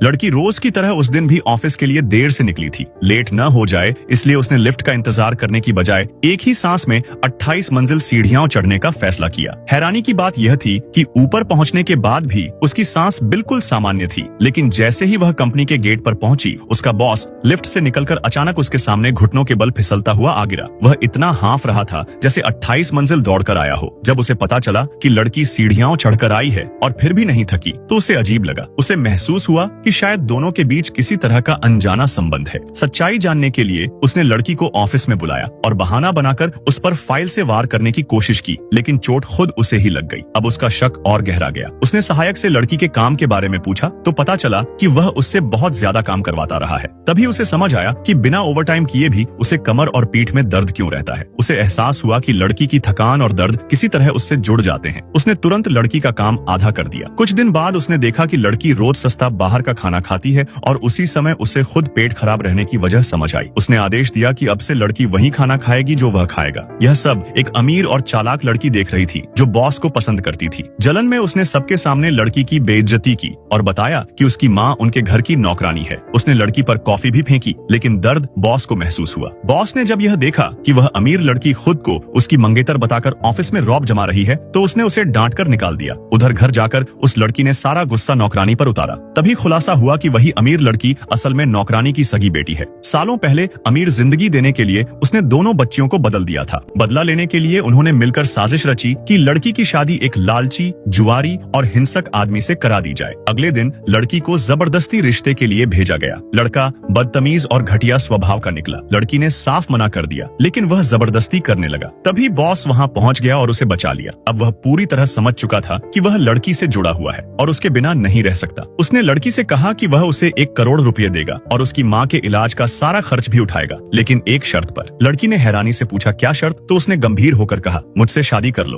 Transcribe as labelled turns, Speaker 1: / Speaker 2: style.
Speaker 1: लड़की रोज की तरह उस दिन भी ऑफिस के लिए देर से निकली थी। लेट न हो जाए इसलिए उसने लिफ्ट का इंतजार करने की बजाय एक ही सांस में 28 मंजिल सीढ़ियां चढ़ने का फैसला किया। हैरानी की बात यह थी कि ऊपर पहुंचने के बाद भी उसकी सांस बिल्कुल सामान्य थी, लेकिन जैसे ही वह कंपनी के गेट पर पहुंची, उसका बॉस लिफ्ट से निकलकर अचानक उसके सामने घुटनों के बल फिसलता हुआ आ गिरा। वह इतना हांफ रहा था जैसे 28 मंजिल दौड़कर आया हो। जब उसे पता चला कि लड़की सीढ़ियां चढ़कर आई है और फिर भी नहीं थकी, तो उसे अजीब लगा। उसे महसूस हुआ कि शायद दोनों के बीच किसी तरह का अनजाना संबंध है। सच्चाई जानने के लिए उसने लड़की को ऑफिस में बुलाया और बहाना बनाकर उस पर फाइल से वार करने की कोशिश की, लेकिन चोट खुद उसे ही लग गई। अब उसका शक और गहरा गया। उसने सहायक से लड़की के काम के बारे में पूछा तो पता चला कि वह उससे बहुत ज्यादा काम करवाता रहा है। तभी उसे समझ आया कि बिना ओवरटाइम किए भी उसे कमर और पीठ में दर्द क्यों रहता है। उसे एहसास हुआ कि लड़की की थकान और दर्द किसी तरह उससे जुड़ जाते हैं। उसने तुरंत लड़की का काम आधा कर दिया। कुछ दिन बाद उसने देखा कि लड़की रोज सस्ता बाहर का खाना खाती है और उसी समय उसे खुद पेट खराब रहने की वजह समझ आई। उसने आदेश दिया कि अब से लड़की वही खाना खाएगी जो वह खाएगा। यह सब एक अमीर और चालाक लड़की देख रही थी जो बॉस को पसंद करती थी। जलन में उसने सबके सामने लड़की की बेइज्जती की और बताया कि उसकी माँ उनके घर की नौकरानी है। उसने लड़की पर कॉफी भी फेंकी, लेकिन दर्द बॉस को महसूस हुआ। बॉस ने जब यह देखा कि वह अमीर लड़की खुद को उसकी मंगेतर बताकर ऑफिस में रौब जमा रही है, तो उसने उसे डांट कर निकाल दिया। उधर घर जाकर उस लड़की ने सारा गुस्सा नौकरानी पर उतारा। तभी खुलासा हुआ कि वही अमीर लड़की असल में नौकरानी की सगी बेटी है। सालों पहले अमीर जिंदगी देने के लिए उसने दोनों बच्चियों को बदल दिया था। बदला लेने के लिए उन्होंने मिलकर साजिश रची कि लड़की की शादी एक लालची, जुआरी और हिंसक आदमी से करा दी जाए। अगले दिन लड़की को जबरदस्ती रिश्ते के लिए भेजा गया। लड़का बदतमीज और घटिया स्वभाव का निकला। लड़की ने साफ मना कर दिया, लेकिन वह जबरदस्ती करने लगा। तभी बॉस वहां पहुंच गया और उसे बचा लिया। अब वह पूरी तरह समझ चुका था कि वह लड़की से जुड़ा हुआ है और उसके बिना नहीं रह सकता। उसने लड़की से कहा कि वह उसे 1 करोड़ रुपए देगा और उसकी माँ के इलाज का सारा खर्च भी उठाएगा, लेकिन एक शर्त पर। लड़की ने हैरानी से पूछा, क्या शर्त? तो उसने गंभीर होकर कहा, मुझसे शादी कर लो।